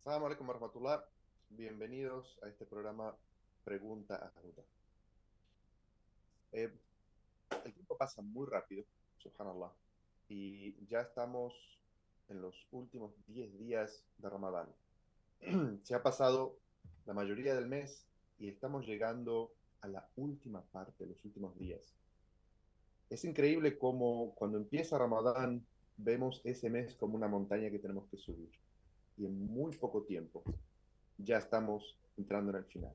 Assalamu alaikum warahmatullah. Bienvenidos a este programa Pregunta a Judá. Eh, el tiempo pasa muy rápido, subhanallah, y ya estamos en los últimos 10 días de Ramadán. Se ha pasado la mayoría del mes y estamos llegando a la última parte, los últimos días. Es increíble cómo cuando empieza Ramadán vemos ese mes como una montaña que tenemos que subir. Y en muy poco tiempo ya estamos entrando en el final.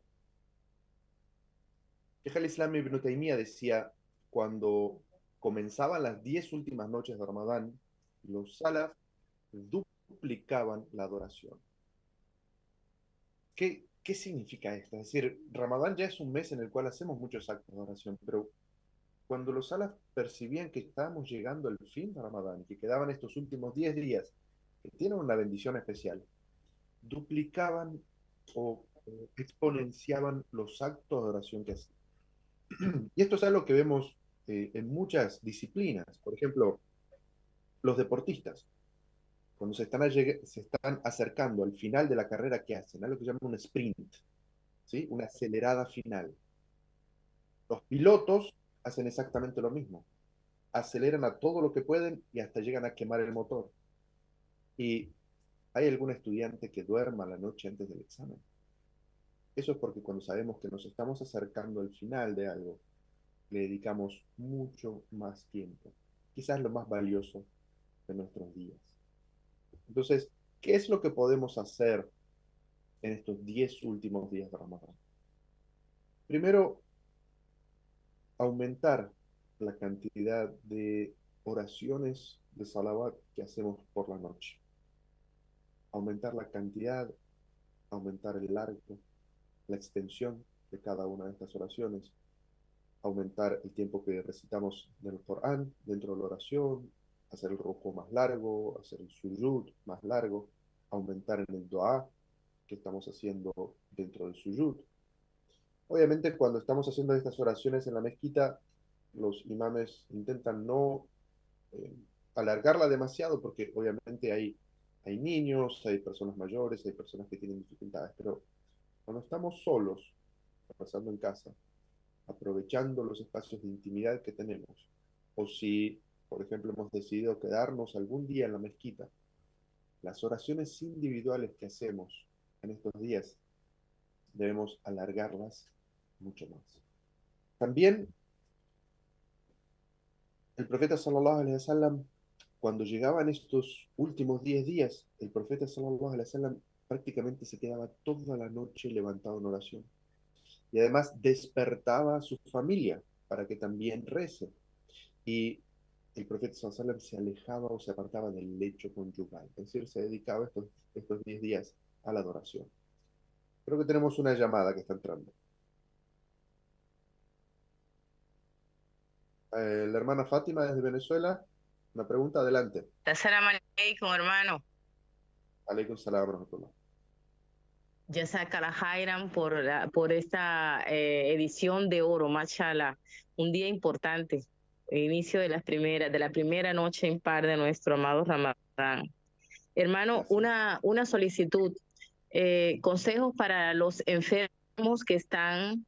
Sheikh al-Islam Ibn Taymiyyah decía, cuando comenzaban las 10 últimas noches de Ramadán, los salaf duplicaban la adoración. ¿Qué significa esto? Es decir, Ramadán ya es un mes en el cual hacemos muchos actos de oración, pero cuando los salaf percibían que estábamos llegando al fin de Ramadán, que quedaban estos últimos 10 días, que tienen una bendición especial, duplicaban o exponenciaban los actos de oración que hacían. Y esto es algo que vemos en muchas disciplinas. Por ejemplo, los deportistas, cuando se están acercando al final de la carrera, ¿qué hacen? Algo que llaman un sprint, ¿sí? Una acelerada final. Los pilotos hacen exactamente lo mismo. Aceleran a todo lo que pueden y hasta llegan a quemar el motor. ¿Y hay algún estudiante que duerma la noche antes del examen? Eso es porque cuando sabemos que nos estamos acercando al final de algo, le dedicamos mucho más tiempo. Quizás lo más valioso de nuestros días. Entonces, ¿qué es lo que podemos hacer en estos 10 últimos días de Ramadán? Primero, aumentar la cantidad de oraciones de salawat que hacemos por la noche. Aumentar la cantidad, aumentar el largo, la extensión de cada una de estas oraciones, aumentar el tiempo que recitamos del Corán dentro de la oración, hacer el ruku más largo, hacer el sujud más largo, aumentar en el dua que estamos haciendo dentro del sujud. Obviamente, cuando estamos haciendo estas oraciones en la mezquita, los imames intentan no eh, alargarla demasiado porque obviamente hay niños, hay personas mayores, hay personas que tienen dificultades, pero cuando estamos solos, pasando en casa, aprovechando los espacios de intimidad que tenemos, o si, por ejemplo, hemos decidido quedarnos algún día en la mezquita, las oraciones individuales que hacemos en estos días debemos alargarlas mucho más. También el profeta sallallahu alaihi wasallam, cuando llegaban estos últimos 10 días, el profeta sallallahu alaihi wasallam prácticamente se quedaba toda la noche levantado en oración. Y además despertaba a su familia para que también rece. Y el profeta sallallahu alaihi wasallam se alejaba o se apartaba del lecho conyugal. Es decir, se dedicaba estos 10 días a la adoración. Creo que tenemos una llamada que está entrando. La hermana Fátima desde Venezuela, una pregunta, adelante. Assalamu alaikum, hermano. Aleikum salam wa rahmatullah. Jazakallah Jairan por esta edición de oro, mashallah. Un día importante, inicio de la primera noche impar de nuestro amado Ramadán. Hermano, Gracias. una solicitud, consejos para los enfermos que están.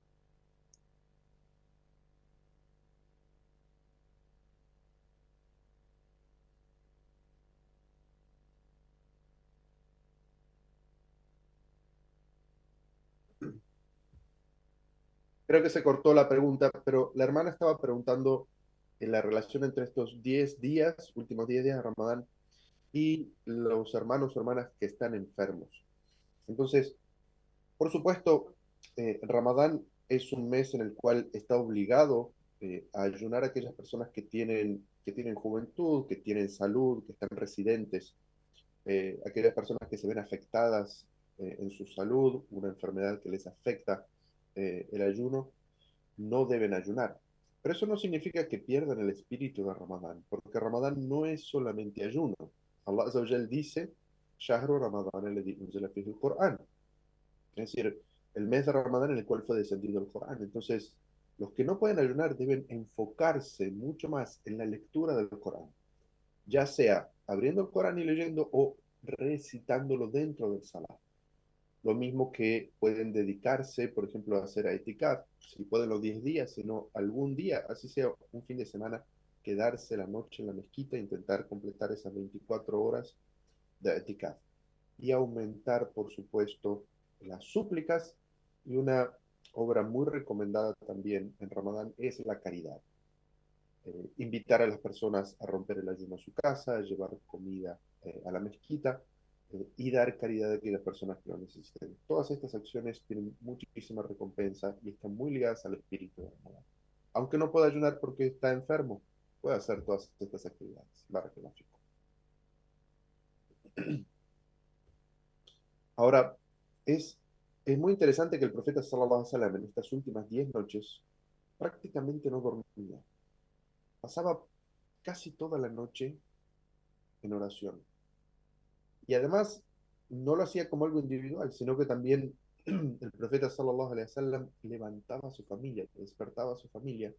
Creo que se cortó la pregunta, pero la hermana estaba preguntando en la relación entre estos 10 días, últimos 10 días de Ramadán, y los hermanos o hermanas que están enfermos. Entonces, por supuesto, Ramadán es un mes en el cual está obligado a ayunar a aquellas personas que tienen juventud, que tienen salud, que están residentes, aquellas personas que se ven afectadas en su salud, una enfermedad que les afecta el ayuno, no deben ayunar. Pero eso no significa que pierdan el espíritu de Ramadán, porque Ramadán no es solamente ayuno. Allah Azza wa Jal dice, Shahru Ramadán alladhi unzila fihi al-Qur'an. Es decir, el mes de Ramadán en el cual fue descendido el Corán. Entonces, los que no pueden ayunar deben enfocarse mucho más en la lectura del Corán, ya sea abriendo el Corán y leyendo o recitándolo dentro del Salah. Lo mismo que pueden dedicarse, por ejemplo, a hacer itikaf, si pueden los 10 días, sino algún día, así sea un fin de semana, quedarse la noche en la mezquita e intentar completar esas 24 horas de itikaf. Y aumentar, por supuesto, las súplicas. Y una obra muy recomendada también en Ramadán es la caridad. Invitar a las personas a romper el ayuno a su casa, llevar comida a la mezquita y dar caridad a aquellas personas que lo necesiten. Todas estas acciones tienen muchísima recompensa y están muy ligadas al espíritu de Ramadán. Aunque no pueda ayunar porque está enfermo, puede hacer todas estas actividades. Barakallahu. Ahora, es, es muy interesante que el profeta sallallahu alaihi wasallam en estas últimas 10 noches prácticamente no dormía. Pasaba casi toda la noche en oración. Y además, no lo hacía como algo individual, sino que también el profeta sallallahu alaihi wasallam levantaba a su familia, despertaba a su familia.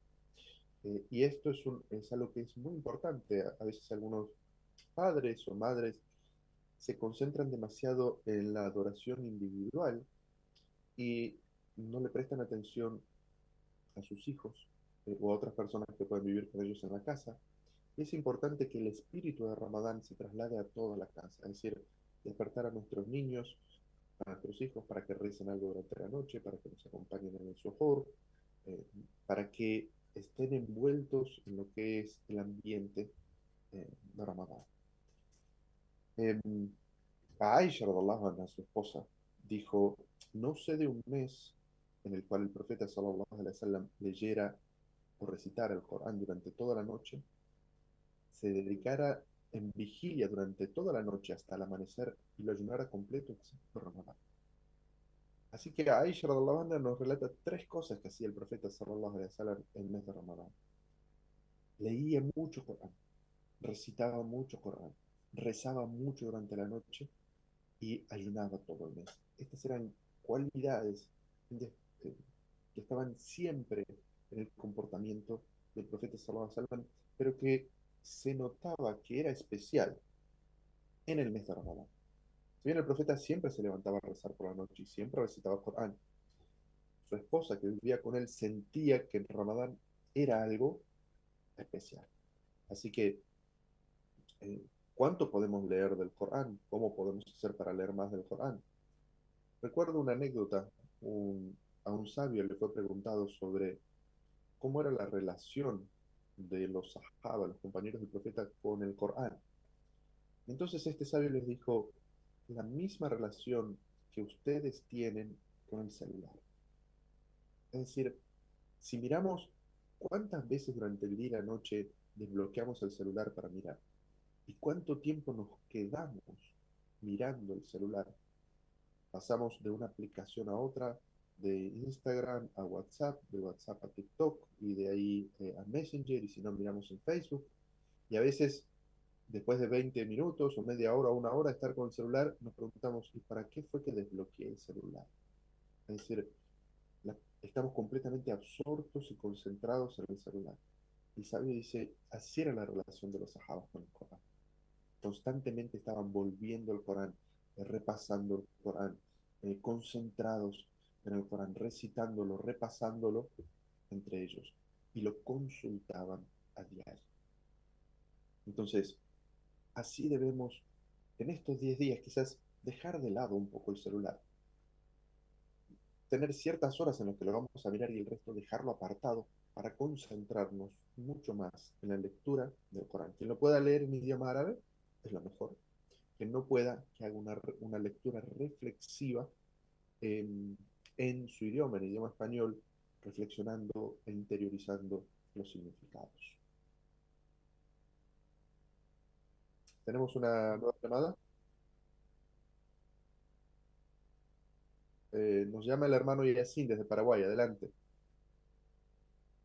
Y esto es algo que es muy importante. A veces algunos padres o madres se concentran demasiado en la adoración individual y no le prestan atención a sus hijos o a otras personas que pueden vivir con ellos en la casa. Es importante que el espíritu de Ramadán se traslade a toda la casa, es decir, despertar a nuestros niños, a nuestros hijos, para que recen algo durante la noche, para que nos acompañen en el sohor, eh, para que estén envueltos en lo que es el ambiente de Ramadán. Eh, a Aisha, radallahu anha, su esposa, dijo, no sé de un mes en el cual el profeta sallallahu alaihi wasallam leyera o recitara el Corán durante toda la noche, se dedicara en vigilia durante toda la noche hasta el amanecer y lo ayunara completo excepto Ramadán. Así que Aisha radallahu anha nos relata tres cosas que hacía el profeta sallallahu alaihi wasallam en el mes de Ramadán. Leía mucho Corán, recitaba mucho Corán, rezaba mucho durante la noche y ayunaba todo el mes. Estas eran cualidades que estaban siempre en el comportamiento del profeta sallallahu alaihi wasallam, pero que se notaba que era especial en el mes de Ramadán. Si bien el profeta siempre se levantaba a rezar por la noche y siempre recitaba Corán, su esposa que vivía con él sentía que en Ramadán era algo especial. Así que, eh, ¿cuánto podemos leer del Corán? ¿Cómo podemos hacer para leer más del Corán? Recuerdo una anécdota, a un sabio le fue preguntado sobre cómo era la relación de los sahaba, los compañeros del profeta, con el Corán. Entonces este sabio les dijo, la misma relación que ustedes tienen con el celular. Es decir, si miramos cuántas veces durante el día y la noche desbloqueamos el celular para mirar y cuánto tiempo nos quedamos mirando el celular, pasamos de una aplicación a otra, de Instagram a WhatsApp, de WhatsApp a TikTok y de ahí a Messenger y si no miramos en Facebook. Y a veces, después de 20 minutos o media hora o una hora de estar con el celular, nos preguntamos, ¿y para qué fue que desbloqueé el celular? Es decir, estamos completamente absortos y concentrados en el celular. Y sabio dice, así era la relación de los sahabas con el Corán. Constantemente estaban volviendo al Corán, repasando el Corán, concentrados en el Corán, recitándolo, repasándolo entre ellos. Y lo consultaban a diario. Entonces, así debemos, en estos 10 días, quizás dejar de lado un poco el celular, tener ciertas horas en las que lo vamos a mirar y el resto dejarlo apartado para concentrarnos mucho más en la lectura del Corán. Quien lo pueda leer en idioma árabe es lo mejor. Quien no pueda, que haga una lectura reflexiva en su idioma, en idioma español, reflexionando e interiorizando los significados. Tenemos una nueva llamada. Nos llama el hermano Yacine desde Paraguay. Adelante.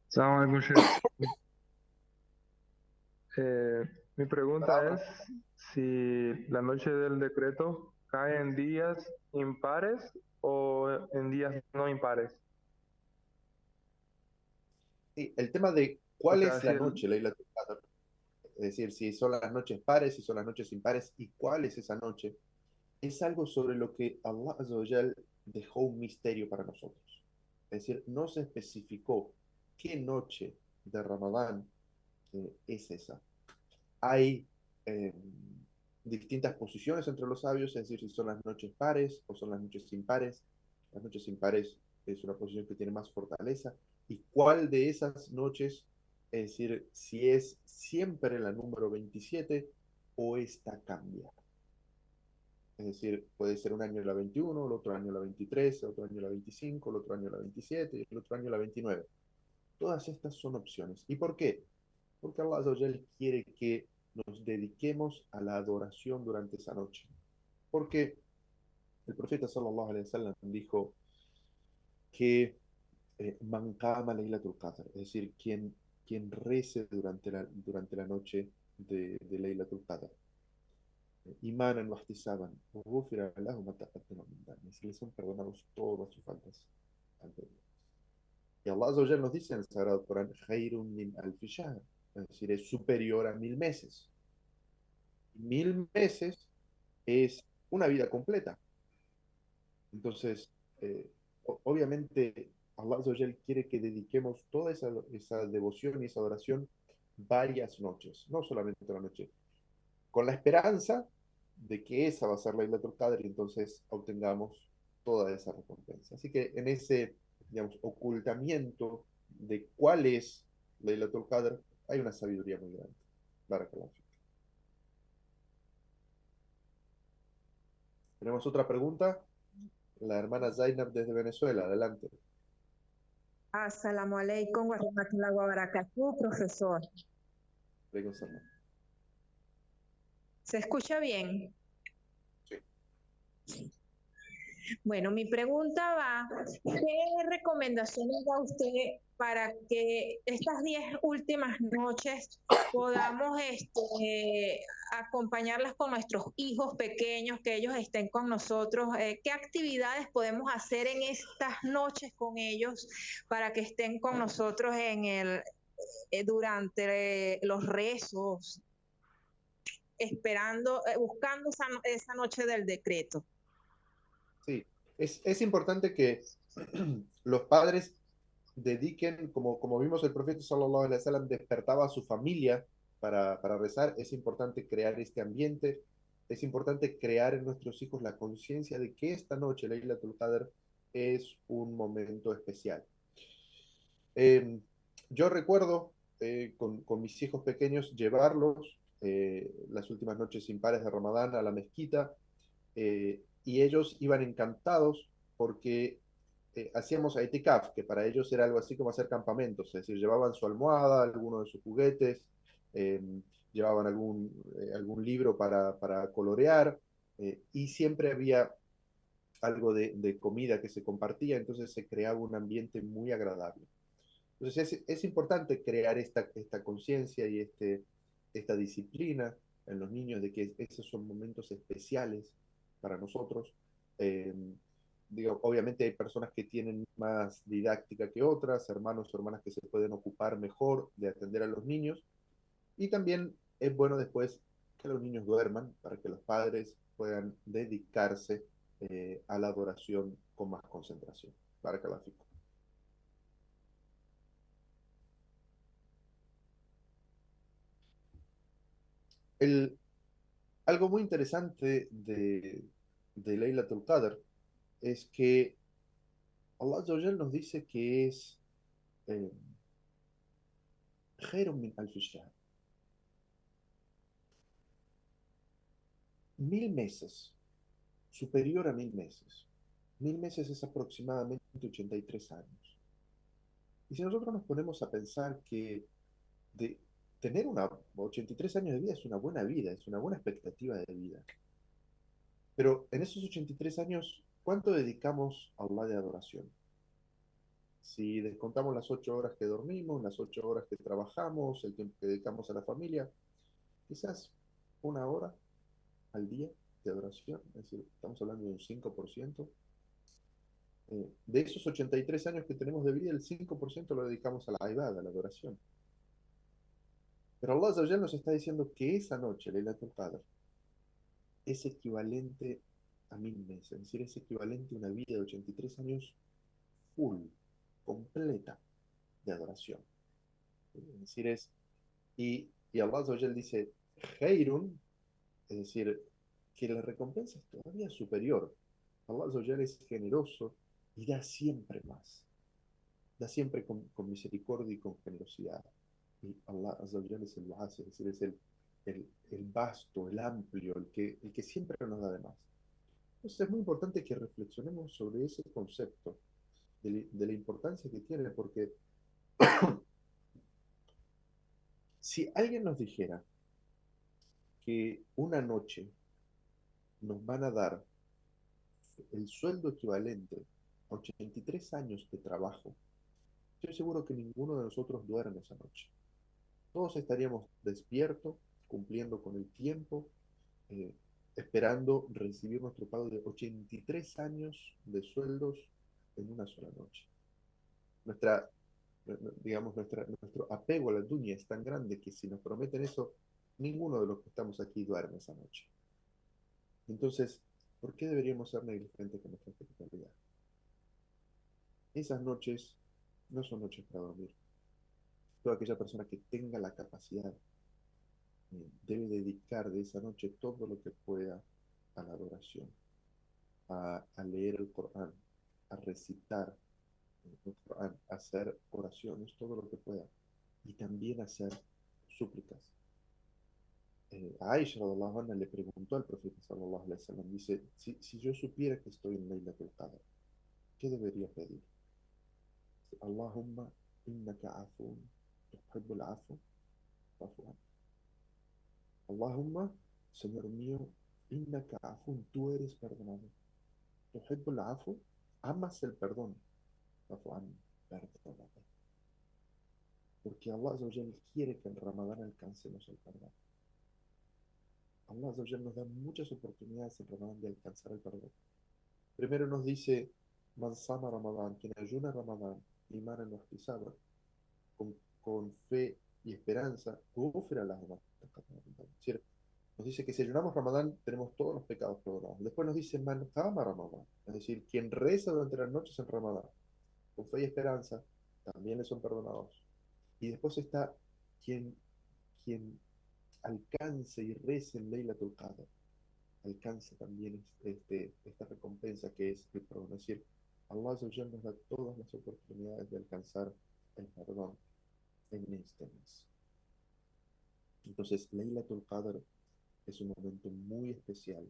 Salam alaikum, Sheikh. Eh, Mi pregunta es si la noche del decreto cae en días impares o en días no impares. Sí, el tema de O cuál sea, es si la noche, Leila, es decir, si son las noches pares, si son las noches impares y cuál es esa noche. es algo sobre lo que Allah Azza wa Jal dejó un misterio para nosotros. Es decir, no se especificó qué noche de Ramadán es esa. Hay eh, distintas posiciones entre los sabios, es decir, si son las noches pares o son las noches impares. Las noches impares es una posición que tiene más fortaleza. ¿Y cuál de esas noches, es decir, si es siempre la número 27 o esta cambia? Es decir, puede ser un año la 21, el otro año la 23, el otro año la 25, el otro año la 27 y el otro año la 29. Todas estas son opciones. ¿Y por qué? Porque Allah Azza wa Jal quiere que nos dediquemos a la adoración durante esa noche. Porque el profeta sallallahu alaihi wasallam dijo que man qama laylatul qadr, es decir, quien rece durante la noche de Laylatul Qadr, imanan wa ihtisaban, ghufira lahu ma taqaddama min dhanbi, si le son perdonados todas sus faltas anteriores. Y Allah Azza wa Jal nos dice en el Sagrado Corán, khairun min alfi shahr, es decir, es superior a 1000 meses. 1000 meses es una vida completa. Entonces, eh, obviamente, Allah Azza wa Jal quiere que dediquemos toda esa devoción y esa adoración varias noches, no solamente una noche, con la esperanza de que esa va a ser la Lailatul Qadr y entonces obtengamos toda esa recompensa. Así que en ese, digamos, ocultamiento de cuál es la Lailatul Qadr, hay una sabiduría muy grande. Barakallahu fik. Tenemos otra pregunta. La hermana Zainab desde Venezuela. Adelante. Assalamu alaikum wa rahmatullahi wa barakatuh, profesor. ¿Se escucha bien? Sí. Bueno, mi pregunta va, ¿qué recomendaciones da usted para que estas 10 últimas noches podamos acompañarlas con nuestros hijos pequeños, que ellos estén con nosotros? ¿Qué actividades podemos hacer en estas noches con ellos para que estén con nosotros durante los rezos, esperando, buscando esa noche del decreto? Sí, es importante que los padres dediquen, como vimos el profeta sallallahu alaihi wasallam despertaba a su familia para rezar, es importante crear este ambiente, es importante crear en nuestros hijos la conciencia de que esta noche, Laylatul Qadr, es un momento especial. Yo recuerdo con mis hijos pequeños llevarlos las últimas noches impares de Ramadán a la mezquita, y ellos iban encantados porque hacíamos itikaf, que para ellos era algo así como hacer campamentos, es decir, llevaban su almohada, algunos de sus juguetes, eh, llevaban algún libro para colorear, y siempre había algo de comida que se compartía, entonces se creaba un ambiente muy agradable. Entonces es importante crear esta conciencia y esta disciplina en los niños de que esos son momentos especiales para nosotros. Eh, Digo, obviamente hay personas que tienen más didáctica que otras, hermanos o hermanas que se pueden ocupar mejor de atender a los niños. Y también es bueno después que los niños duerman para que los padres puedan dedicarse a la adoración con más concentración. Barakallahu fikum. El, Algo muy interesante de Laylatul Qadr es que Allah Azza wa Jal nos dice que es eh, khairun min alfi shahr. 1000 meses, superior a 1000 meses. 1000 meses es aproximadamente 83 años. Y si nosotros nos ponemos a pensar que de tener 83 años de vida es una buena vida, es una buena expectativa de vida. Pero en esos 83 años, ¿cuánto dedicamos a Allah de adoración? Si descontamos las 8 horas que dormimos, las 8 horas que trabajamos, el tiempo que dedicamos a la familia, quizás 1 hora al día de adoración, es decir, estamos hablando de un 5%. De esos 83 años que tenemos de vida, el 5% lo dedicamos a la ibada, a la adoración. Pero Allah Azza wa Jalla nos está diciendo que esa noche, Laylatul Qadr, es equivalente a 1000 meses. Es decir, es equivalente a una vida de 83 años full, completa de adoración. Es decir, y Allah Azza wa Jal dice, Khairun, es decir, que la recompensa es todavía superior. Allah Azza wa Jal es generoso y da siempre más. Da siempre con misericordia y con generosidad. Y Allah Azza wa Jal es el Wasi, es decir, es el vasto, el amplio, el que siempre nos da de más. Entonces es muy importante que reflexionemos sobre ese concepto, de la importancia que tiene, porque si alguien nos dijera que una noche nos van a dar el sueldo equivalente a 83 años de trabajo, estoy seguro que ninguno de nosotros duerme esa noche. Todos estaríamos despiertos, cumpliendo con el tiempo, eh, esperando recibir nuestro pago de 83 años de sueldos en una sola noche. Nuestra, digamos, nuestro apego a la dunya es tan grande que si nos prometen eso, ninguno de los que estamos aquí duerme esa noche. Entonces, ¿por qué deberíamos ser negligentes con nuestra espiritualidad? Esas noches no son noches para dormir. Toda aquella persona que tenga la capacidad debe dedicar de esa noche todo lo que pueda a la adoración, a leer el Corán, a recitar el Corán, a hacer oraciones, todo lo que pueda, y también hacer súplicas. A Aisha radhiallahu anha le preguntó al profeta sallallahu alaihi wasallam, dice, si yo supiera que estoy en Laylatul Qadr, ¿qué debería pedir? Allahumma innaka afun tuhibbul afu fa'fu anni. Allahumma, Señor mío, innaka afun, tú eres perdonado. Tuhibbul afu, amas el perdón. Fa'fu anni, perdóname. Porque Allah Azza wa Jal quiere que en Ramadán alcancemos el perdón. Allah Azza wa Jal nos da muchas oportunidades en Ramadán de alcanzar el perdón. Primero nos dice, Man sama Ramadán, quien ayuna Ramadán, imanan wa ihtisaban, con fe y esperanza, ghufira lahu ma taqaddama min dhanbi. Es decir, nos dice que si ayunamos Ramadán tenemos todos los pecados perdonados. Después nos dice Man qama Ramadán, es decir, quien reza durante las noches en Ramadán, con fe y esperanza, también le son perdonados. Y después está quien alcance y rece en Laylatul Qadr, alcance también esta recompensa que es el perdón. Es decir, Allah Azza wa Jalla nos da todas las oportunidades de alcanzar el perdón en este mes. Entonces, Laylatul Qadr es un momento muy especial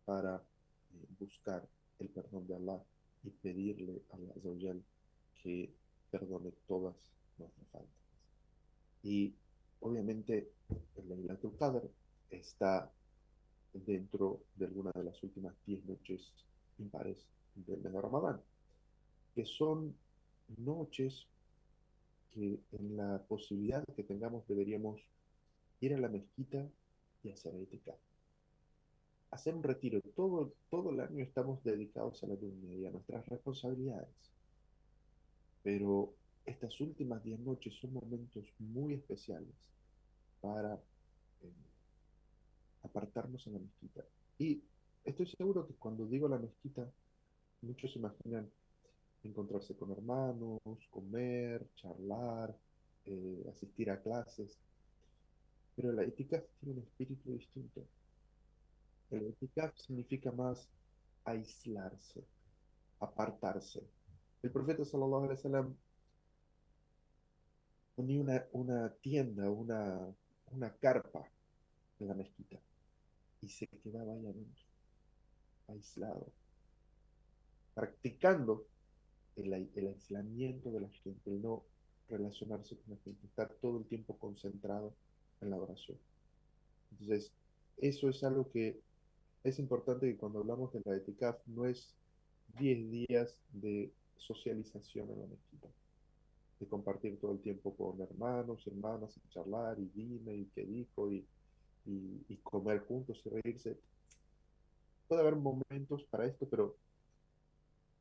para buscar el perdón de Allah y pedirle a Allah Azza wa Jalla que perdone todas nuestras faltas. Y obviamente el Laylatul Qadr está dentro de alguna de las últimas 10 noches impares del mes de Ramadán, que son noches que en la posibilidad que tengamos deberíamos ir a la mezquita y hacer itikaf. Hacer un retiro. Todo el año estamos dedicados a la dunya y a nuestras responsabilidades. Pero estas últimas 10 noches son momentos muy especiales para apartarnos en la mezquita. Y estoy seguro que cuando digo la mezquita, muchos imaginan encontrarse con hermanos, comer, charlar, asistir a clases. Pero la itikaf tiene un espíritu distinto. El itikaf significa más aislarse, apartarse. El profeta sallallahu alaihi wasallam ponía una tienda, una carpa en la mezquita y se quedaba ahí adentro, aislado, practicando el aislamiento de la gente, el no relacionarse con la gente, estar todo el tiempo concentrado en la oración. Entonces, eso es algo que es importante, que cuando hablamos de la etikaf no es 10 días de socialización en la mezquita, de compartir todo el tiempo con hermanos, hermanas, y charlar, y dime, y qué dijo, y comer juntos y reírse. Puede haber momentos para esto, pero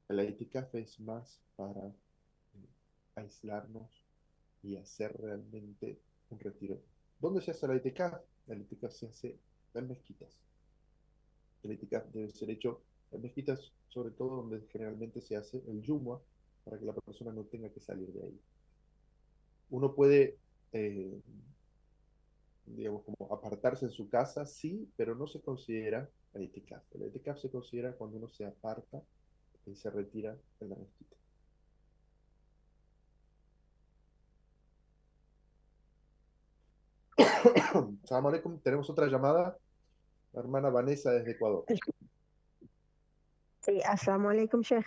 la itikaf es más para aislarnos y hacer realmente un retiro. ¿Dónde se hace la itikaf? La itikaf se hace en mezquitas. El itikaf debe ser hecho En mezquitas, sobre todo donde generalmente se hace el yumua, para que la persona no tenga que salir de ahí. Uno puede, digamos, como apartarse en su casa, sí, pero no se considera el itikaf. El itikaf se considera cuando uno se aparta y se retira de la mezquita. Salam alaikum, tenemos otra llamada. La hermana Vanessa desde Ecuador. Sí, assalamu alaikum, Sheikh.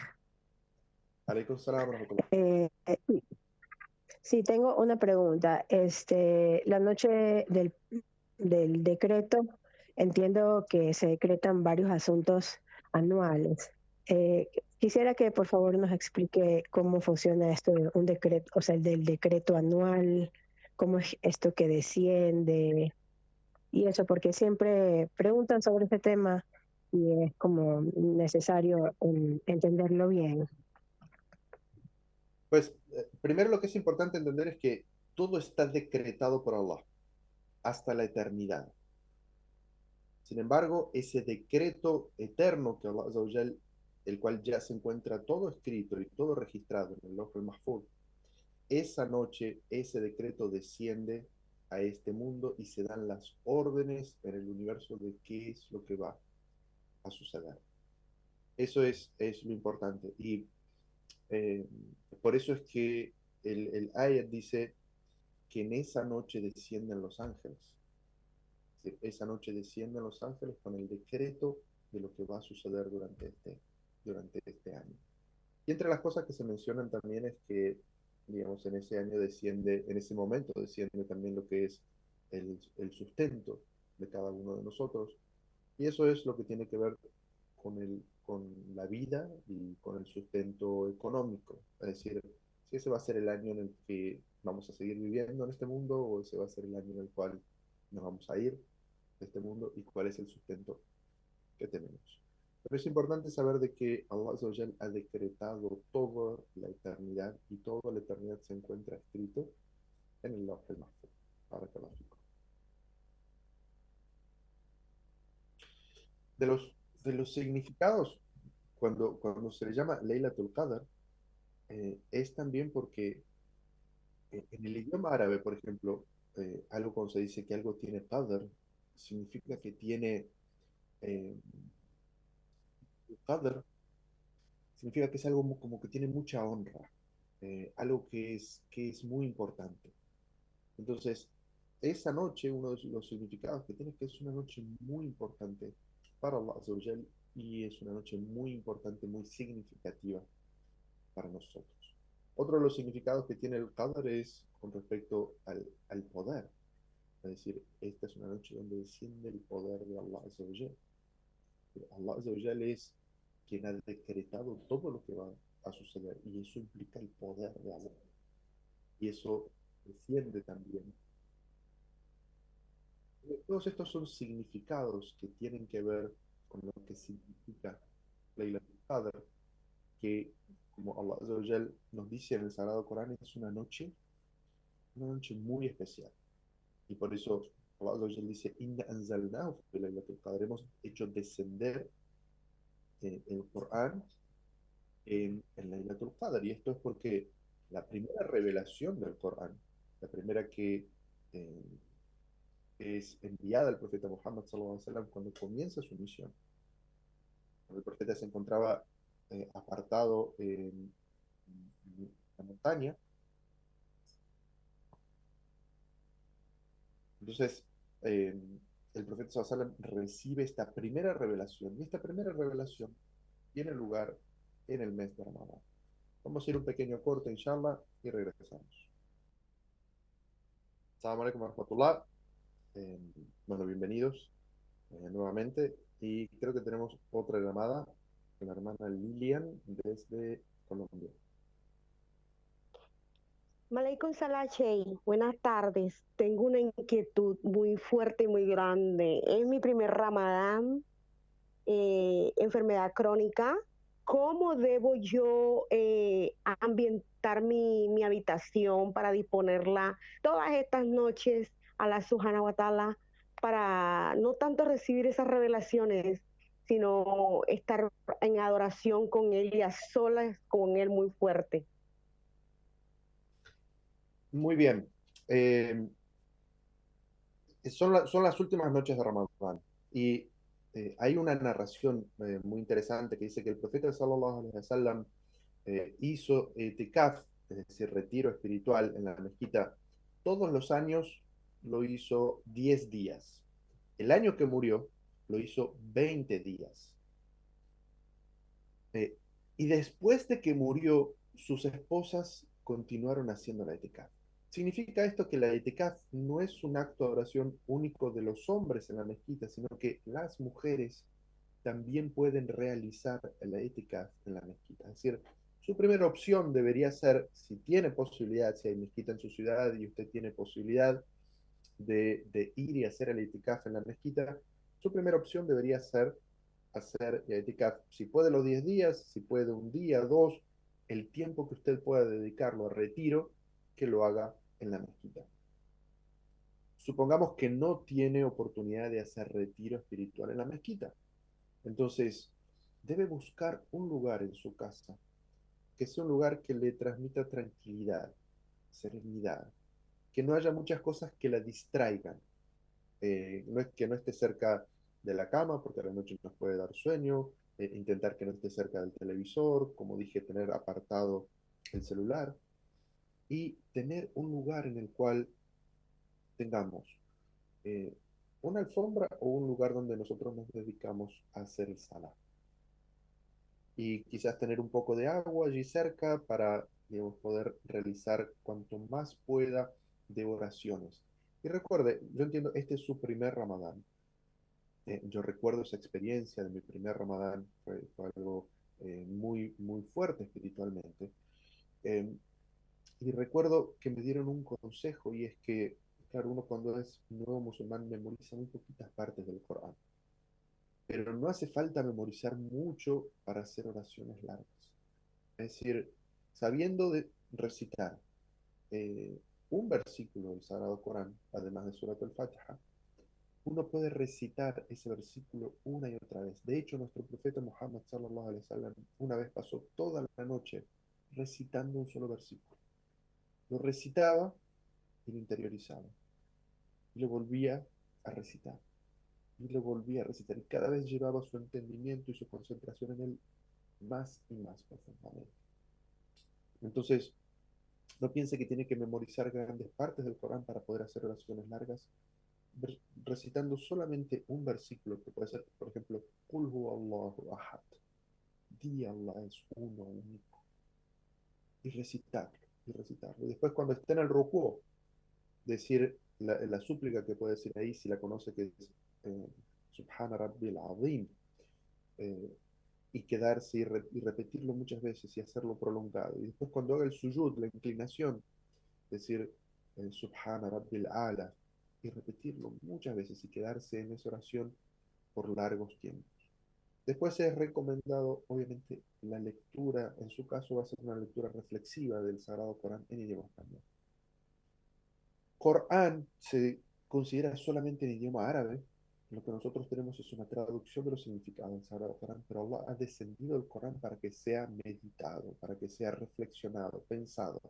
Alaikum salam wa rahmatullah. Sí, tengo una pregunta. La noche del decreto, entiendo que se decretan varios asuntos anuales. Quisiera que por favor nos explique cómo funciona esto de un decreto, o sea, el del decreto anual, cómo es esto que desciende y eso, porque siempre preguntan sobre este tema y es como necesario entenderlo bien. Pues primero lo que es importante entender es que todo está decretado por Allah hasta la eternidad. Sin embargo, ese decreto eterno que Allah Azza wa Jal, el cual ya se encuentra todo escrito y todo registrado en el Lawh al-Mahfuz, esa noche ese decreto desciende a este mundo y se dan las órdenes en el universo de qué es lo que va a suceder. Eso es lo importante. Y eh, por eso es que el ayat dice que en esa noche descienden los ángeles. Esa noche descienden los ángeles con el decreto de lo que va a suceder durante este año. Y entre las cosas que se mencionan también es que, digamos, en ese año desciende, en ese momento desciende también lo que es el sustento de cada uno de nosotros. Y eso es lo que tiene que ver con la vida y con el sustento económico. Es decir, si ese va a ser el año en el que vamos a seguir viviendo en este mundo o ese va a ser el año en el cual nos vamos a ir de este mundo y cuál es el sustento que tenemos. Pero es importante saber de que Allah Azza wa Jal ha decretado toda la eternidad y toda la eternidad se encuentra escrito en el Lawh al-Mahfuz. Barakallahu. De de los significados, cuando se le llama Laylatul Qadr, es también porque en el idioma árabe, por ejemplo, algo cuando se dice que algo tiene Qadr, significa que tiene eh, Qadr, significa que es algo como que tiene mucha honra, algo que es muy importante. Entonces, esa noche, uno de los significados que tiene es que es una noche muy importante para Allah Azza wa Jal y es una noche muy importante, muy significativa para nosotros. Otro de los significados que tiene el Qadr es con respecto al poder. Es decir, esta es una noche donde desciende el poder de Allah Azza wa Jal. Allah Azza wa Jal es quien ha decretado todo lo que va a suceder y eso implica el poder de Allah. Y eso desciende también. Todos estos son significados que tienen que ver con lo que significa Laylatul Qadr, que como Allah Azza wa Jal nos dice en el Sagrado Corán, es una noche muy especial. Y por eso Allah Azza wa Jal dice, Inna anzalnahu fi Laylatul Qadr, hemos hecho descender el Corán en Laylatul Qadr. Y esto es porque la primera revelación del Corán, la primera que es enviada al profeta Muhammad sallallahu alaihi wasallam cuando comienza su misión. El profeta se encontraba apartado en la montaña. Entonces, el profeta sallallahu alaihi wasallam recibe esta primera revelación y esta primera revelación tiene lugar en el mes de Ramadán. Vamos a ir un pequeño corte, inshallah, y regresamos. Assalamu alaikum wa rahmatullah. Bueno, bienvenidos nuevamente. Y creo que tenemos otra llamada con la hermana Lilian desde Colombia. Malaykum Salah Shey, buenas tardes. Tengo una inquietud muy fuerte y muy grande. Es mi primer Ramadán, enfermedad crónica. ¿Cómo debo yo ambientar mi habitación para disponerla todas estas noches a la Subhana wa Ta'ala para no tanto recibir esas revelaciones sino estar en adoración con Él y a solas con Él muy fuerte. Muy bien. Son las últimas noches de Ramadán y hay una narración muy interesante que dice que el profeta sallallahu alaihi wasallam hizo itikaf, es decir, retiro espiritual en la mezquita, todos los años lo hizo 10 días. El año que murió lo hizo 20 días. Eh, y después de que murió, sus esposas continuaron haciendo la itikaf. Significa esto que la itikaf no es un acto de oración único de los hombres en la mezquita, sino que las mujeres también pueden realizar la itikaf en la mezquita. Es decir, su primera opción debería ser, si tiene posibilidad, si hay mezquita en su ciudad y usted tiene posibilidad de ir y hacer el itikaf en la mezquita, su primera opción debería ser hacer el itikaf. Si puede los 10 días, si puede un día, dos, el tiempo que usted pueda dedicarlo a retiro, que lo haga en la mezquita. Supongamos que no tiene oportunidad de hacer retiro espiritual en la mezquita. Entonces, debe buscar un lugar en su casa que sea un lugar que le transmita tranquilidad, serenidad, que no haya muchas cosas que la distraigan. No es que no esté cerca de la cama, porque a la noche nos puede dar sueño, intentar que no esté cerca del televisor, como dije, tener apartado el celular y tener un lugar en el cual tengamos eh, una alfombra o un lugar donde nosotros nos dedicamos a hacer el salah. Y quizás tener un poco de agua allí cerca para, digamos, poder realizar cuanto más pueda de oraciones. Y recuerde, yo entiendo, este es su primer Ramadán. Yo recuerdo esa experiencia de mi primer Ramadán, fue algo muy, muy fuerte espiritualmente. Eh, y recuerdo que me dieron un consejo y es que, claro, uno cuando es nuevo musulmán memoriza muy poquitas partes del Corán, pero no hace falta memorizar mucho para hacer oraciones largas. Es decir, sabiendo de recitar un versículo del Sagrado Corán, además de Surat al-Fatiha, uno puede recitar ese versículo una y otra vez. De hecho, nuestro profeta Muhammad sallallahu alaihi wasallam una vez pasó toda la noche recitando un solo versículo. Lo recitaba y lo interiorizaba. Y lo volvía a recitar. Y lo volvía a recitar. Y cada vez llevaba su entendimiento y su concentración en él más y más profundamente. Entonces, no piense que tiene que memorizar grandes partes del Corán para poder hacer oraciones largas, recitando solamente un versículo, que puede ser, por ejemplo, Qul huwa Allahu ahad, di Allah es uno único, y recitarlo, y recitarlo. Y después cuando esté en el rukú, decir la súplica que puede decir ahí, si la conoce, que es Subhana Rabbil Azim, eh, y quedarse y repetirlo muchas veces y hacerlo prolongado. Y después cuando haga el sujud, la inclinación, decir Subhana Rabbil Ala y repetirlo muchas veces y quedarse en esa oración por largos tiempos. Después es recomendado, obviamente, la lectura, en su caso va a ser una lectura reflexiva del Sagrado Corán en idioma español. Corán se considera solamente en idioma árabe. Lo que nosotros tenemos es una traducción de los significados del Sagrado Corán, pero Allah ha descendido el Corán para que sea meditado, para que sea reflexionado, pensado.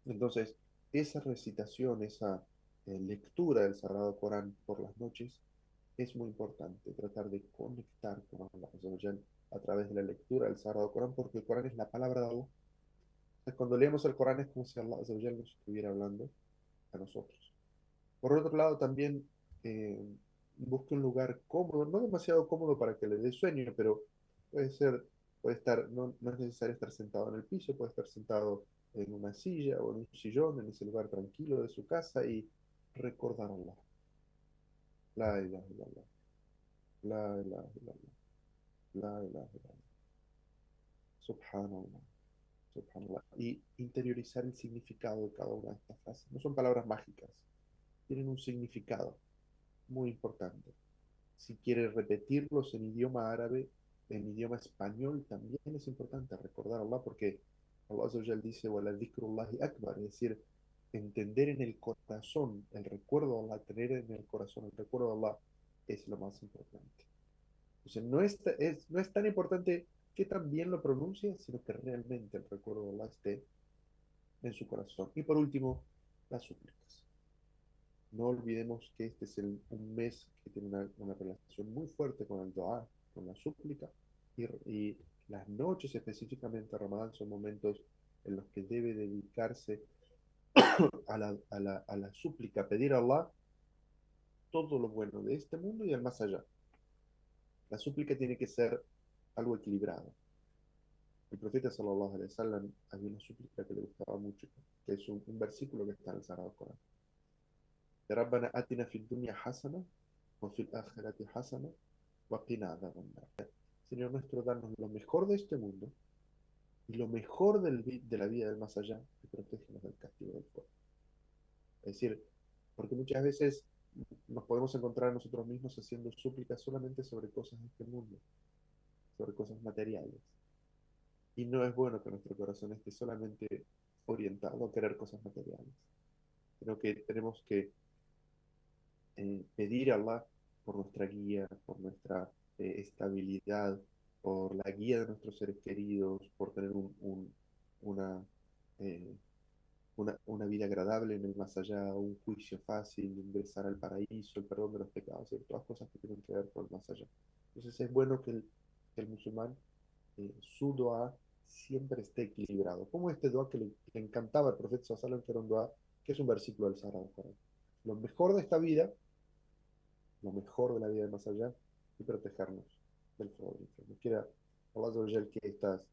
Entonces, esa recitación, esa lectura del Sagrado Corán por las noches es muy importante, tratar de conectar con Allah a través de la lectura del Sagrado Corán, porque el Corán es la palabra de Allah. Entonces, cuando leemos el Corán es como si Allah nos estuviera hablando a nosotros. Por otro lado, también eh, busque un lugar cómodo, no demasiado cómodo para que le dé sueño, pero puede ser, puede estar, no es necesario estar sentado en el piso, puede estar sentado en una silla o en un sillón, en ese lugar tranquilo de su casa y recordar a Allah. La ilaha illallah, la ilaha illallah, la ilaha illallah, subhanallah, subhanallah. Y interiorizar el significado de cada una de estas frases. No son palabras mágicas, tienen un significado muy importante. Si quiere repetirlos en idioma árabe, en idioma español, también es importante recordar a Allah porque Allah Azza wa Jal dice, "Wala dhikrullahi akbar", es decir, entender en el corazón, el recuerdo de Allah, tener en el corazón el recuerdo de Allah es lo más importante. Entonces, no es tan importante que tan bien lo pronuncie, sino que realmente el recuerdo de Allah esté en su corazón. Y por último, las súplicas. No olvidemos que este es un mes que tiene una relación muy fuerte con el dua, con la súplica, y las noches específicamente, Ramadán, son momentos en los que debe dedicarse a la súplica, pedir a Allah todo lo bueno de este mundo y del más allá. La súplica tiene que ser algo equilibrado. El profeta sallallahu alaihi wasallam había una súplica que le gustaba mucho, que es un versículo que está en el Sagrado Corán. De Rabbana atina fid dunya hasana wa fil akhirati hasana wa qina adhaban nar. Señor nuestro, danos lo mejor de este mundo y lo mejor de la vida del más allá y protégenos del castigo del fuego. Es decir, porque muchas veces nos podemos encontrar nosotros mismos haciendo súplicas solamente sobre cosas de este mundo, sobre cosas materiales. Y no es bueno que nuestro corazón esté solamente orientado a querer cosas materiales, sino que tenemos que pedir a Allah por nuestra guía, por nuestra estabilidad, por la guía de nuestros seres queridos, por tener una, eh, una vida agradable en el más allá, un juicio fácil, ingresar al paraíso, el perdón de los pecados, todas cosas que tienen que ver con el más allá. Entonces es bueno que el musulmán, su dua siempre esté equilibrado. Como este dua que le encantaba al profeta Sallallahu, que era un dua, que es un versículo del Sagrado Corán. Lo mejor de esta vida, lo mejor de la vida del más allá, y protegernos del fuego del infierno. Quiera Allah que esta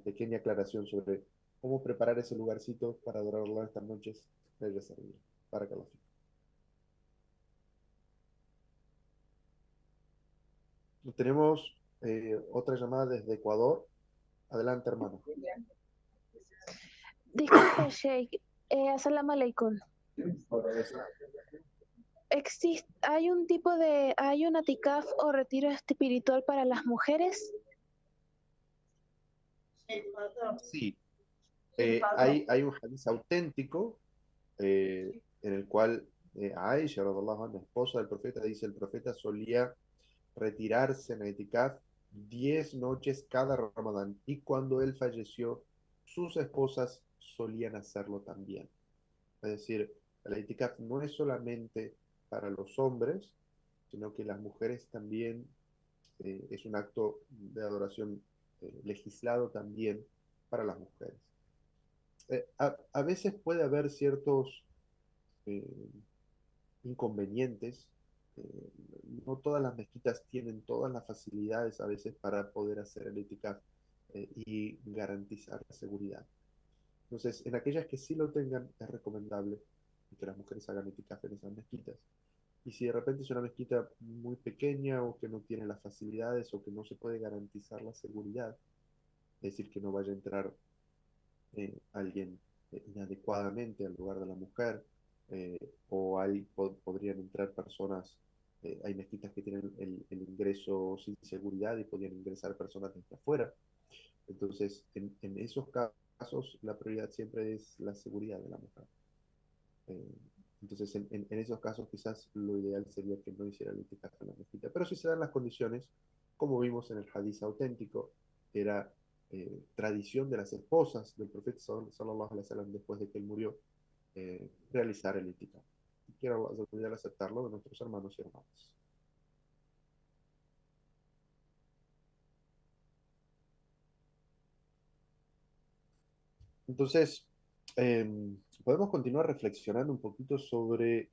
pequeña aclaración sobre cómo preparar ese lugarcito para adorarlo estas noches le haya servido. Para que lo fique. Tenemos otra llamada desde Ecuador. Adelante, hermano. Disculpe, Sheikh. Assalamu alaikum. ¿Hay un atikaf o retiro espiritual para las mujeres? Sí, hay un hadith auténtico en el cual Aisha, radhiallahu anha, esposa del profeta, dice: el profeta solía retirarse en itikaf 10 noches cada Ramadán, y cuando él falleció, sus esposas solían hacerlo también. Es decir, el itikaf no es solamente para los hombres, sino que las mujeres también, es un acto de adoración legislado también para las mujeres. A veces puede haber ciertos eh, inconvenientes. eh, no todas las mezquitas tienen todas las facilidades a veces para poder hacer el itikaf y garantizar la seguridad. Entonces, en aquellas que sí lo tengan, es recomendable que las mujeres hagan itikaf en esas mezquitas. Y si de repente es una mezquita muy pequeña o que no tiene las facilidades o que no se puede garantizar la seguridad, es decir, que no vaya a entrar alguien inadecuadamente al lugar de la mujer, eh, o podrían entrar personas, hay mezquitas que tienen el ingreso sin seguridad y podrían ingresar personas desde afuera. Entonces, en esos casos, la prioridad siempre es la seguridad de la mujer. Eh, entonces, en esos casos, quizás lo ideal sería que no hiciera el itikaf en la mezquita. Pero si se dan las condiciones, como vimos en el hadith auténtico, era tradición de las esposas del profeta sallallahu alaihi wasallam después de que él murió, realizar el itikaf. Y quiero aceptarlo de nuestros hermanos y hermanas. Entonces, eh, podemos continuar reflexionando un poquito sobre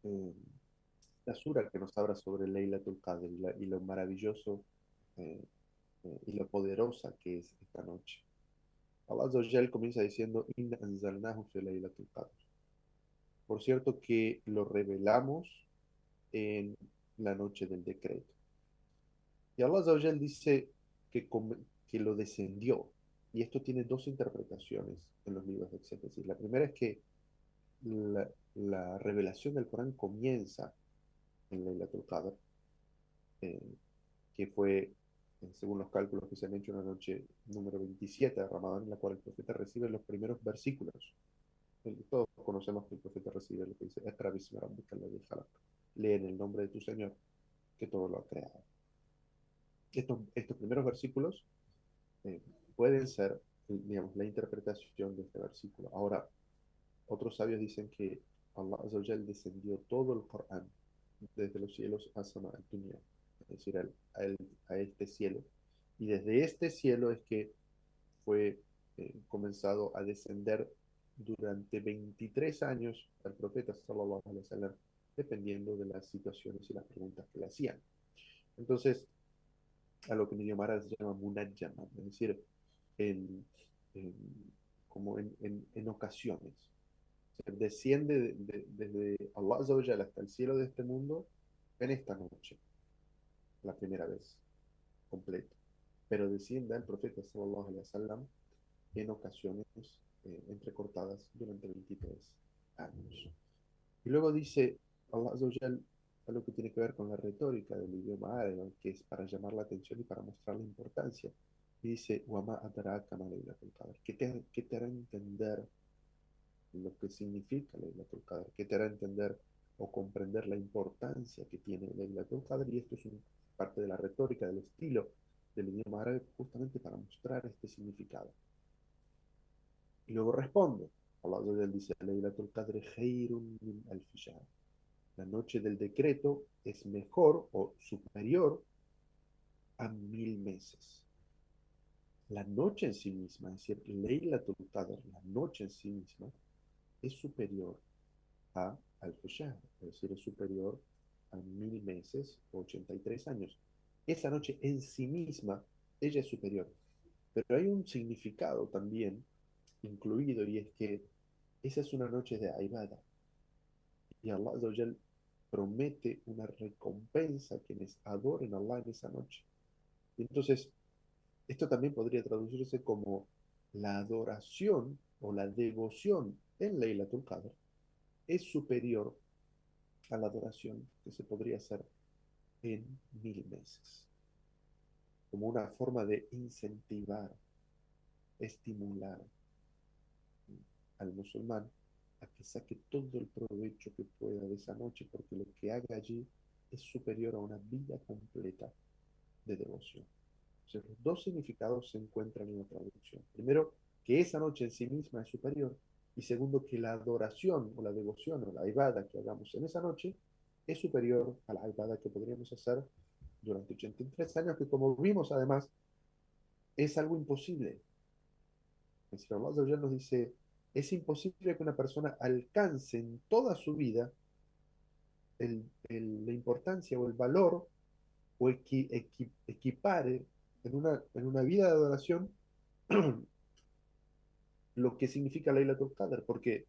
eh, la sura que nos habla sobre Laylatul Qadr y lo maravilloso eh, y lo poderosa que es esta noche. Allah Azza wa Jal comienza diciendo: Inna anzalnahu fi Laylatul Qadr. Por cierto que lo revelamos en la noche del decreto. Y Allah Azza wa Jal dice que lo descendió. Y esto tiene dos interpretaciones en los libros de exégesis. La primera es que la revelación del Corán comienza en Laylatul Qadr, eh, que fue, según los cálculos que se han hecho, en la noche número 27 de Ramadán, en la cual el profeta recibe los primeros versículos. Todos conocemos que el profeta recibe lo que dice: Lee en el nombre de tu Señor, que todo lo ha creado. estos primeros versículos eh, pueden ser, digamos, la interpretación de este versículo. Ahora, otros sabios dicen que Allah Azza wa Jal descendió todo el Corán desde los cielos a Sama al-Dunya, es decir, a este cielo. Y desde este cielo es que fue comenzado a descender durante 23 años al profeta sallallahu alaihi wasallam, dependiendo de las situaciones y las preguntas que le hacían. Entonces, a lo que en idioma árabe se llama munajjama, es decir, en, en, como en ocasiones. O sea, desciende desde Allah Azza wa Jalla hasta el cielo de este mundo en esta noche, la primera vez, completo. Pero desciende al profeta sallallahu alaihi wasallam en ocasiones entrecortadas durante 23 años. Y luego dice Allah Azza wa Jal algo que tiene que ver con la retórica del idioma árabe, que es para llamar la atención y para mostrar la importancia. Y dice, Wama adraka ma Laylatul Qadr. ¿Qué te hará entender lo que significa Laylatul Qadr? ¿Qué te hará entender o comprender la importancia que tiene Laylatul Qadr? Y esto es parte de la retórica, del estilo del idioma árabe, justamente para mostrar este significado. Y luego responde, Allah Azza wa Jal dice, Laylatul Qadr khairun min alf shahr. La noche del decreto es mejor o superior a 1000 meses. La noche en sí misma, es decir, Laylatul Qadr, la noche en sí misma, es superior a al-Shahr, es decir, es superior a 1000 meses o 83 años. Esa noche en sí misma, ella es superior. Pero hay un significado también incluido, y es que esa es una noche de ibada. Y Allah Azza wa Jal promete una recompensa a quienes adoren a Allah en esa noche. Y entonces, esto también podría traducirse como la adoración o la devoción en Laylatul Qadr es superior a la adoración que se podría hacer en 1000 meses, como una forma de incentivar, estimular al musulmán a que saque todo el provecho que pueda de esa noche, porque lo que haga allí es superior a una vida completa de devoción. O sea, los dos significados se encuentran en la traducción. Primero, que esa noche en sí misma es superior, y segundo, que la adoración o la devoción o la ibada que hagamos en esa noche es superior a la ibada que podríamos hacer durante 83 años, que como vimos además, es algo imposible. Es decir, Allah nos dice, es imposible que una persona alcance en toda su vida la importancia o el valor o equipare en una vida de adoración lo que significa Laylatul Qadr, porque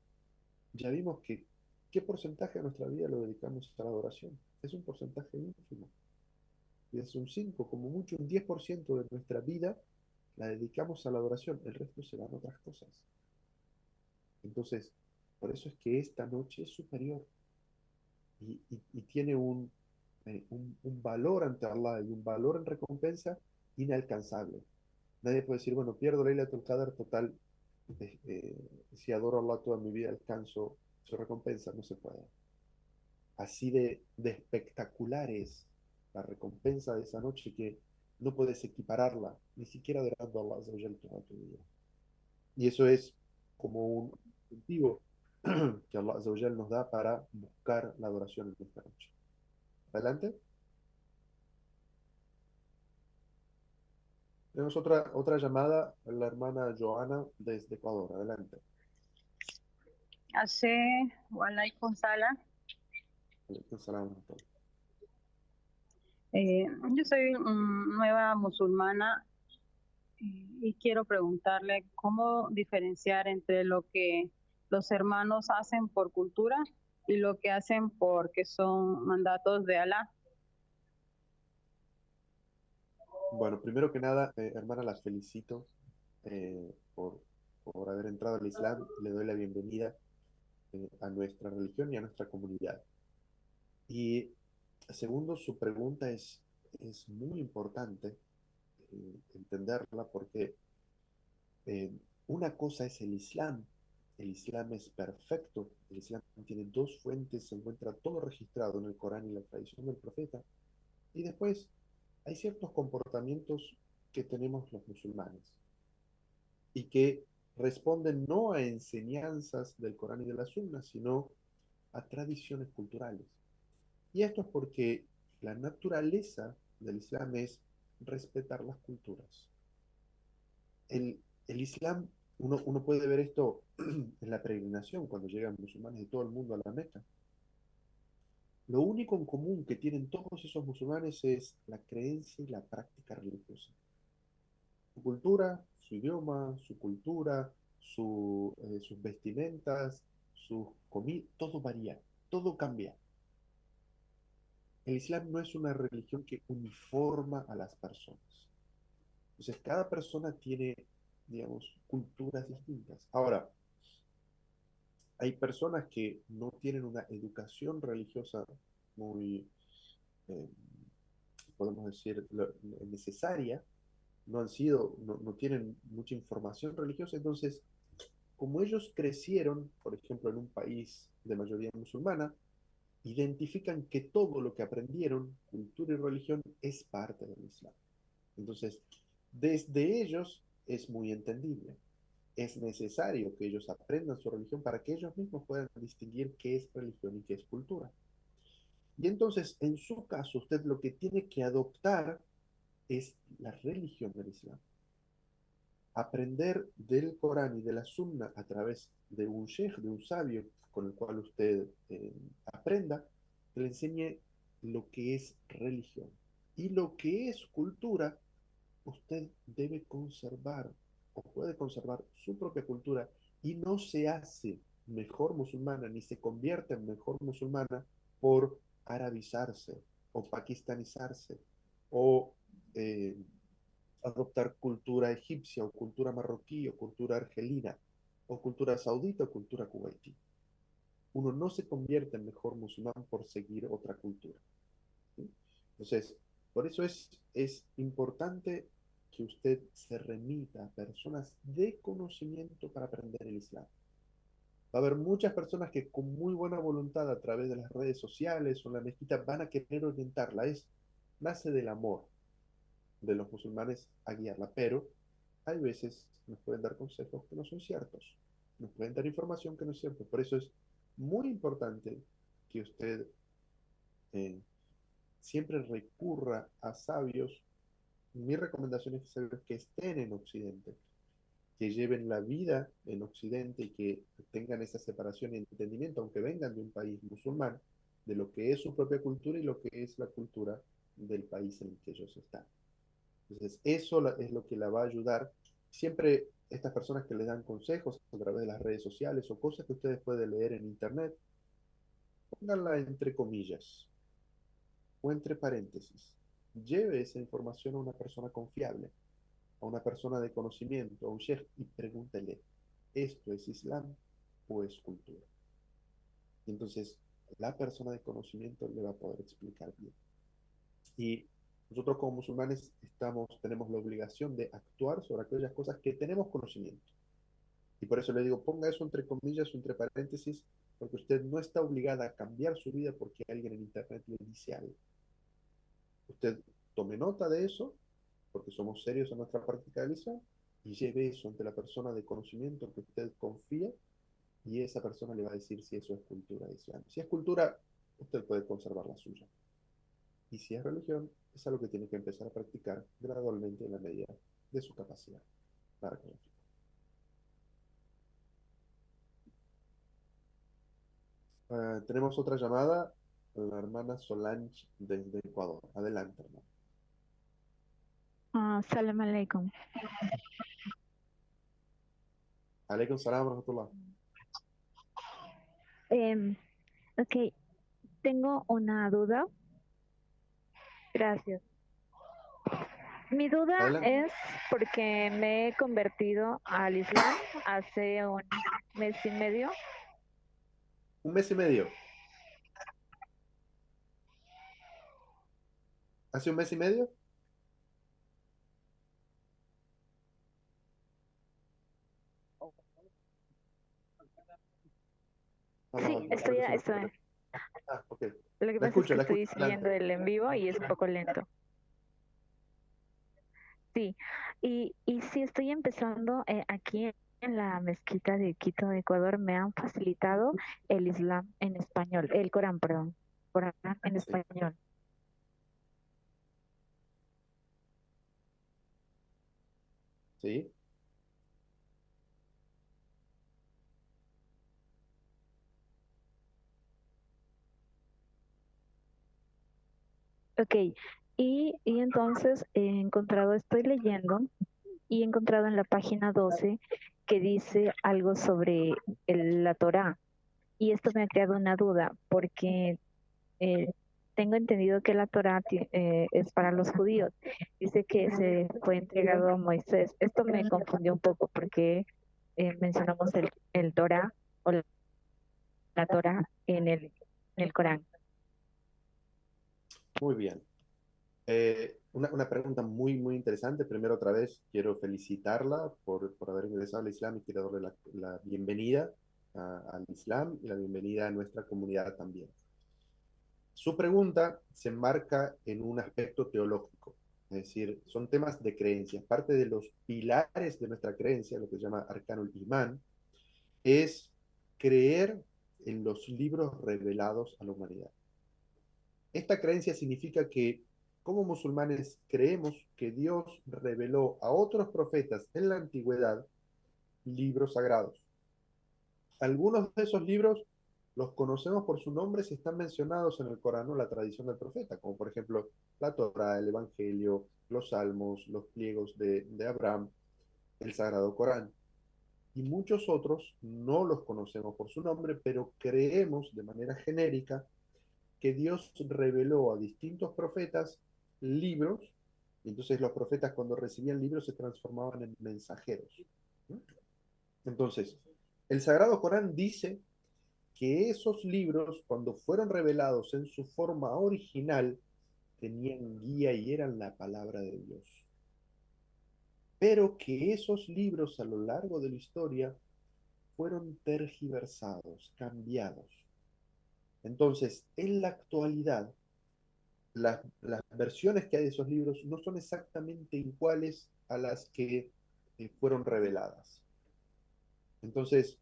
ya vimos que qué porcentaje de nuestra vida lo dedicamos a la adoración. Es un porcentaje ínfimo. Y es un 5 como mucho un 10% de nuestra vida la dedicamos a la adoración, el resto se van a otras cosas. Entonces, por eso es que esta noche es superior y tiene un valor ante Allah y un valor en recompensa inalcanzable. Nadie puede decir, bueno, pierdo Laylatul Qadr total, si adoro a Allah toda mi vida alcanzo su recompensa, no se puede. Así de espectacular es la recompensa de esa noche que no puedes equipararla, ni siquiera adorando a Allah Azza wa Jalla toda tu vida. Y eso es como un incentivo que Allah Azza wa Jalla nos da para buscar la adoración en esta noche. Adelante. Tenemos otra llamada, la hermana Joana desde Ecuador. Adelante. Ashe, walaikum salam. Yo soy nueva musulmana y quiero preguntarle cómo diferenciar entre lo que los hermanos hacen por cultura y lo que hacen porque son mandatos de Alá. Bueno, primero que nada, hermana, la felicito por haber entrado al Islam. Le doy la bienvenida a nuestra religión y a nuestra comunidad. Y segundo, su pregunta es muy importante entenderla porque una cosa es el Islam. El Islam es perfecto. El Islam tiene dos fuentes, se encuentra todo registrado en el Corán y la tradición del profeta. Y después hay ciertos comportamientos que tenemos los musulmanes y que responden no a enseñanzas del Corán y de la Sunna, sino a tradiciones culturales. Y esto es porque la naturaleza del Islam es respetar las culturas. El Islam, uno puede ver esto en la peregrinación, cuando llegan musulmanes de todo el mundo a la Meca. Lo único en común que tienen todos esos musulmanes es la creencia y la práctica religiosa. Su cultura, su idioma, su cultura, sus vestimentas, sus comidas, todo varía, todo cambia. El Islam no es una religión que uniforma a las personas. Entonces, cada persona tiene, digamos, culturas distintas. Ahora, hay personas que no tienen una educación religiosa muy, eh, podemos decir, necesaria, no tienen mucha información religiosa, entonces, como ellos crecieron, por ejemplo, en un país de mayoría musulmana, identifican que todo lo que aprendieron, cultura y religión, es parte del Islam. Entonces, desde ellos es muy entendible. Es necesario que ellos aprendan su religión para que ellos mismos puedan distinguir qué es religión y qué es cultura. Y entonces, en su caso, usted lo que tiene que adoptar es la religión del Islam. Aprender del Corán y de la Sunna a través de un sheikh, de un sabio con el cual usted aprenda, que le enseñe lo que es religión. Y lo que es cultura, usted debe conservar o puede conservar su propia cultura y no se hace mejor musulmana ni se convierte en mejor musulmana por arabizarse o pakistanizarse o eh, adoptar cultura egipcia o cultura marroquí o cultura argelina o cultura saudita o cultura kuwaití. Uno no se convierte en mejor musulmán por seguir otra cultura. ¿Sí? Entonces, por eso es importante que usted se remita a personas de conocimiento para aprender el Islam. Va a haber muchas personas que con muy buena voluntad a través de las redes sociales o en la mezquita van a querer orientarla. Nace del amor de los musulmanes a guiarla, pero hay veces nos pueden dar consejos que no son ciertos, nos pueden dar información que no es cierta. Por eso es muy importante que usted eh, siempre recurra a sabios. Mi recomendación es que sabios que estén en Occidente, que lleven la vida en Occidente y que tengan esa separación y entendimiento, aunque vengan de un país musulmán, de lo que es su propia cultura y lo que es la cultura del país en el que ellos están. Entonces, eso es lo que la va a ayudar. Siempre estas personas que les dan consejos a través de las redes sociales o cosas que ustedes pueden leer en internet, pónganla entre comillas o entre paréntesis. Lleve esa información a una persona confiable, a una persona de conocimiento, a un sheikh, y pregúntele, ¿esto es Islam o es cultura? Y entonces la persona de conocimiento le va a poder explicar bien. Y nosotros como musulmanes tenemos la obligación de actuar sobre aquellas cosas que tenemos conocimiento. Y por eso le digo, ponga eso entre comillas o entre paréntesis, porque usted no está obligada a cambiar su vida porque alguien en internet le dice algo. Usted tome nota de eso, porque somos serios en nuestra práctica del Islam, y lleve eso ante la persona de conocimiento que usted confía, y esa persona le va a decir si eso es cultura islam. Si es cultura, usted puede conservar la suya. Y si es religión, es algo que tiene que empezar a practicar gradualmente en la medida de su capacidad. Para que tenemos otra llamada, la hermana Solange desde Ecuador. Adelante, hermano. Salam alaikum. Alaikum salam, rahmatullah. Ok, tengo una duda. Gracias. Mi duda Adelante. es porque me he convertido al Islam hace un mes y medio. Un mes y medio. ¿Hace un mes y medio? Sí, estoy. Ah, ok. Lo que La pasa es escucho, que la estoy escucho. siguiendo el en vivo y es un poco lento. Sí, y sí estoy empezando aquí en la mezquita de Quito, Ecuador, me han facilitado el Islam en español, el Corán, perdón, Corán en Sí, español. sí. Ok, y entonces he encontrado, estoy leyendo y he encontrado en la página 12 que dice algo sobre la Torá. Y esto me ha creado una duda porque eh, tengo entendido que la Torá es para los judíos. Dice que se fue entregado a Moisés. Esto me confundió un poco porque mencionamos el Torá o la Torá en el Corán. Muy bien. Una pregunta muy, muy interesante. Primero, otra vez, quiero felicitarla por haber ingresado al Islam y quiero darle la bienvenida al Islam y la bienvenida a nuestra comunidad también. Su pregunta se enmarca en un aspecto teológico, es decir, son temas de creencias. Parte de los pilares de nuestra creencia, lo que se llama Arcanul Imán, es creer en los libros revelados a la humanidad. Esta creencia significa que como musulmanes creemos que Dios reveló a otros profetas en la antigüedad libros sagrados. Algunos de esos libros los conocemos por su nombre si están mencionados en el Corán o la tradición del profeta, como por ejemplo la Torá, el Evangelio, los Salmos, los pliegos de Abraham, el Sagrado Corán. Y muchos otros no los conocemos por su nombre, pero creemos de manera genérica que Dios reveló a distintos profetas libros, y entonces los profetas cuando recibían libros se transformaban en mensajeros. Entonces, el Sagrado Corán dice que esos libros, cuando fueron revelados en su forma original, tenían guía y eran la palabra de Dios. Pero que esos libros a lo largo de la historia fueron tergiversados, cambiados. Entonces, en la actualidad, las versiones que hay de esos libros no son exactamente iguales a las que fueron reveladas. Entonces,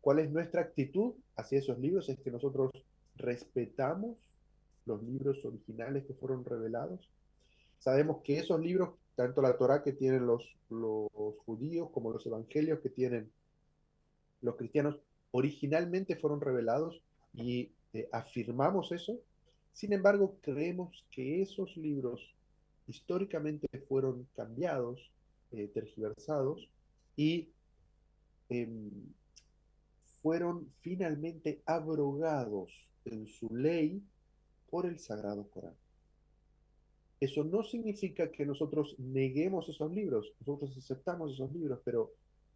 ¿cuál es nuestra actitud hacia esos libros? Es que nosotros respetamos los libros originales que fueron revelados. Sabemos que esos libros, tanto la Torá que tienen los judíos como los evangelios que tienen los cristianos, originalmente fueron revelados y afirmamos eso. Sin embargo, creemos que esos libros históricamente fueron cambiados, tergiversados y eh, fueron finalmente abrogados en su ley por el Sagrado Corán. Eso no significa que nosotros neguemos esos libros, nosotros aceptamos esos libros, pero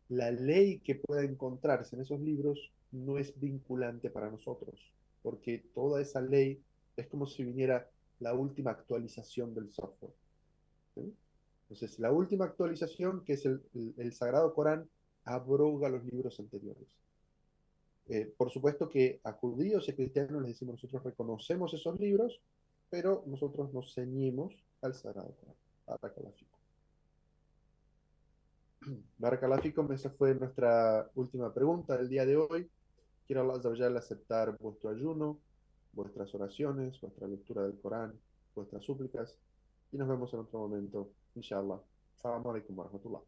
la ley que pueda encontrarse en esos libros no es vinculante para nosotros, porque toda esa ley es como si viniera la última actualización del software. ¿Sí? Entonces, la última actualización, que es el Sagrado Corán, abroga los libros anteriores. Por supuesto que a judíos y a cristianos les decimos, nosotros reconocemos esos libros, pero nosotros nos ceñimos al Sagrado Corán. Barakallahu. Barakallahu, esa fue nuestra última pregunta del día de hoy. Quiero Allah Azza wa Jalla aceptar vuestro ayuno, vuestras oraciones, vuestra lectura del Corán, vuestras súplicas, y nos vemos en otro momento, inshallah. Assalamu alaikum wa rahmatullah.